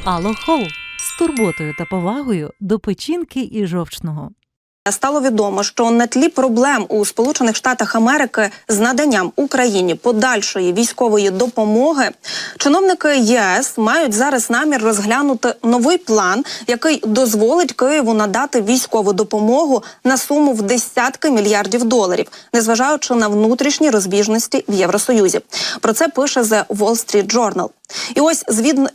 Алохол з турботою та повагою до печінки і жовчного. Стало відомо, що на тлі проблем у Сполучених Штатах Америки з наданням Україні подальшої військової допомоги, чиновники ЄС мають зараз намір розглянути новий план, який дозволить Києву надати військову допомогу на суму в десятки мільярдів доларів, незважаючи на внутрішні розбіжності в Євросоюзі. Про це пише The Wall Street Journal. І ось,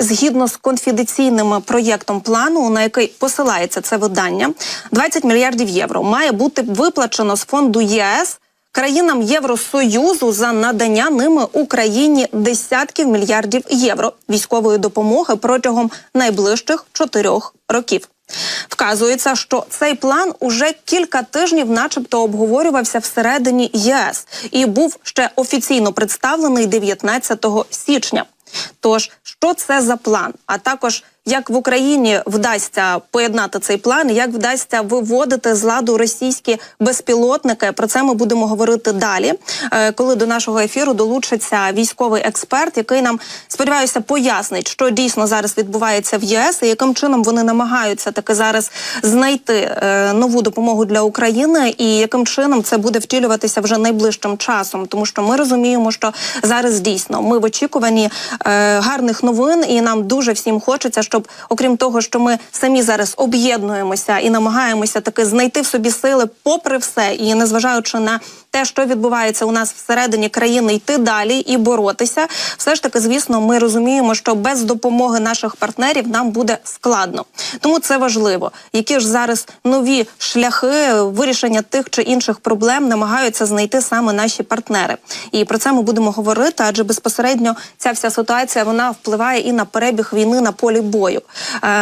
згідно з конфіденційним проєктом плану, на який посилається це видання, 20 мільярдів євро має бути виплачено з фонду ЄС країнам Євросоюзу за надання ними Україні десятків мільярдів євро військової допомоги протягом найближчих 4 років. Вказується, що цей план уже кілька тижнів начебто обговорювався всередині ЄС і був ще офіційно представлений 19 січня. Тож, що це за план? А також, як в Україні вдасться поєднати цей план, як вдасться виводити з ладу російські безпілотники, про це ми будемо говорити далі, коли до нашого ефіру долучиться військовий експерт, який нам, сподіваюся, пояснить, що дійсно зараз відбувається в ЄС і яким чином вони намагаються таки зараз знайти нову допомогу для України і яким чином це буде втілюватися вже найближчим часом. Тому що ми розуміємо, що зараз дійсно ми в очікуванні гарних новин і нам дуже всім хочеться, щоб, окрім того, що ми самі зараз об'єднуємося і намагаємося таки знайти в собі сили попри все, і незважаючи на те, що відбувається у нас всередині країни, йти далі і боротися, все ж таки, звісно, ми розуміємо, що без допомоги наших партнерів нам буде складно. Тому це важливо. Які ж зараз нові шляхи вирішення тих чи інших проблем намагаються знайти саме наші партнери. І про це ми будемо говорити, адже безпосередньо ця вся ситуація, вона впливає і на перебіг війни на полі бою.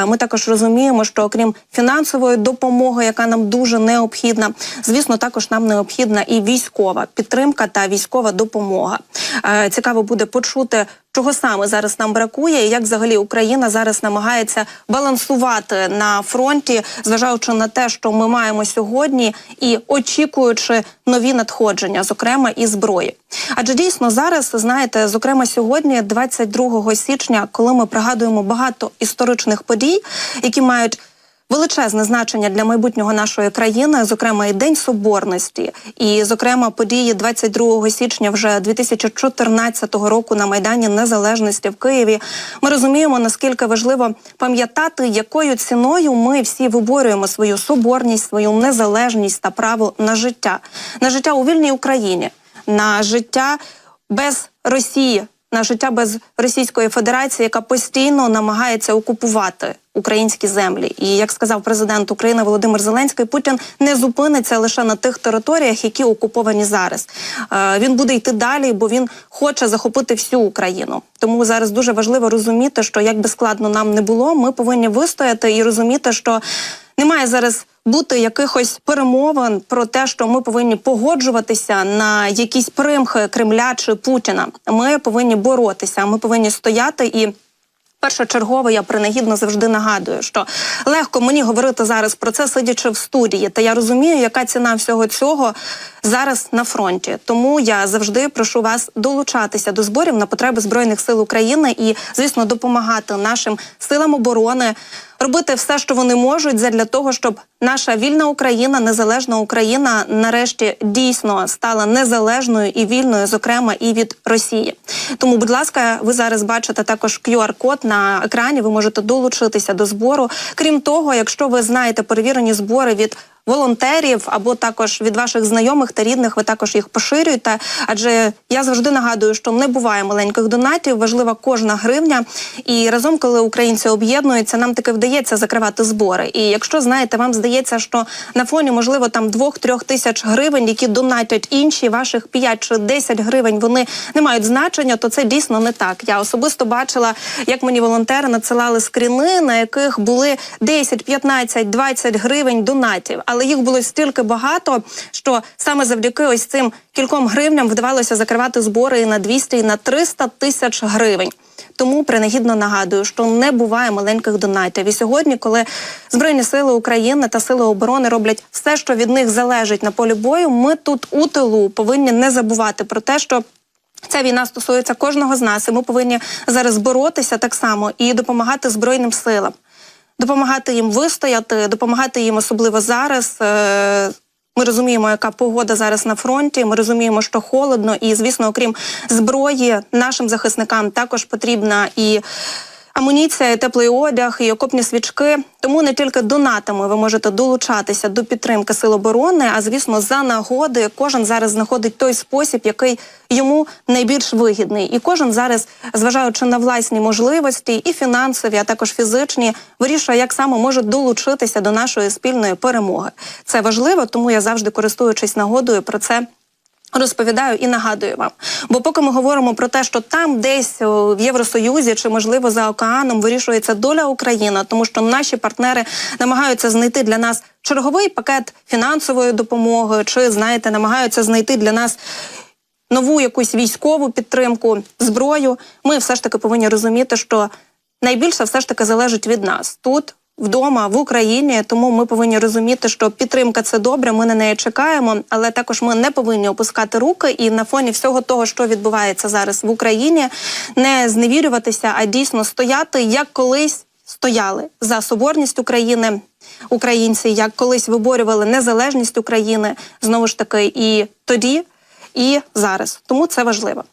Ми також розуміємо, що окрім фінансової допомоги, яка нам дуже необхідна, звісно, також нам необхідна і військова підтримка та військова допомога. Цікаво буде почути, чого саме зараз нам бракує і як взагалі Україна зараз намагається балансувати на фронті, зважаючи на те, що ми маємо сьогодні і очікуючи нові надходження, зокрема і зброї. Адже дійсно зараз, знаєте, зокрема сьогодні, 22 січня, коли ми пригадуємо багато історичних подій, які мають величезне значення для майбутнього нашої країни, зокрема і День Соборності, і, зокрема, події 22 січня вже 2014 року на Майдані Незалежності в Києві. Ми розуміємо, наскільки важливо пам'ятати, якою ціною ми всі виборюємо свою соборність, свою незалежність та право на життя. На життя у вільній Україні, на життя без Росії, на життя без Російської Федерації, яка постійно намагається окупувати українські землі. І, як сказав президент України Володимир Зеленський, Путін не зупиниться лише на тих територіях, які окуповані зараз. Він буде йти далі, бо він хоче захопити всю Україну. Тому зараз дуже важливо розуміти, що як би складно нам не було, ми повинні вистояти і розуміти, що немає зараз бути якихось перемовин про те, що ми повинні погоджуватися на якісь примхи Кремля чи Путіна. Ми повинні боротися, ми повинні стояти і першочергово я принагідно завжди нагадую, що легко мені говорити зараз про це, сидячи в студії. Та я розумію, яка ціна всього цього зараз на фронті. Тому я завжди прошу вас долучатися до зборів на потреби Збройних сил України і, звісно, допомагати нашим силам оборони, робити все, що вони можуть, задля того, щоб наша вільна Україна, незалежна Україна нарешті дійсно стала незалежною і вільною, зокрема, і від Росії. Тому, будь ласка, ви зараз бачите також QR-код на екрані, ви можете долучитися до збору. Крім того, якщо ви знаєте перевірені збори від волонтерів або також від ваших знайомих та рідних, ви також їх поширюєте. Адже я завжди нагадую, що не буває маленьких донатів, важлива кожна гривня. І разом, коли українці об'єднуються, нам таки вдається закривати збори. І якщо, знаєте, вам здається, що на фоні, можливо, там 2-3 тисяч гривень, які донатять інші, ваших 5 чи 10 гривень, вони не мають значення, то це дійсно не так. Я особисто бачила, як мені волонтери надсилали скріни, на яких були 10, 15, 20 гривень донатів. Але їх було стільки багато, що саме завдяки ось цим кільком гривням вдавалося закривати збори і на 200, і на 300 тисяч гривень. Тому принагідно нагадую, що не буває маленьких донатів. І сьогодні, коли Збройні сили України та Сили оборони роблять все, що від них залежить на полі бою, ми тут у тилу повинні не забувати про те, що Ця війна стосується кожного з нас, і ми повинні зараз боротися так само і допомагати Збройним силам. Допомагати їм вистояти, допомагати їм особливо зараз. Ми розуміємо, яка погода зараз на фронті, ми розуміємо, що холодно, і, звісно, окрім зброї, нашим захисникам також потрібна і амуніція, і теплий одяг, і окопні свічки. Тому не тільки донатами ви можете долучатися до підтримки Сил оборони, а, звісно, за нагоди кожен зараз знаходить той спосіб, який йому найбільш вигідний. І кожен зараз, зважаючи на власні можливості, і фінансові, а також фізичні, вирішує, як саме може долучитися до нашої спільної перемоги. Це важливо, тому я завжди, користуючись нагодою, про це розповідаю і нагадую вам. Бо поки ми говоримо про те, що там десь в Євросоюзі чи, можливо, за океаном вирішується доля України, тому що наші партнери намагаються знайти для нас черговий пакет фінансової допомоги, чи, знаєте, намагаються знайти для нас нову якусь військову підтримку, зброю, ми все ж таки повинні розуміти, що найбільше все ж таки залежить від нас тут, вдома, в Україні, тому ми повинні розуміти, що підтримка – це добре, ми на неї чекаємо, але також ми не повинні опускати руки і на фоні всього того, що відбувається зараз в Україні, не зневірюватися, а дійсно стояти, як колись стояли за соборність України, українці, як колись виборювали незалежність України, знову ж таки, і тоді, і зараз. Тому це важливо.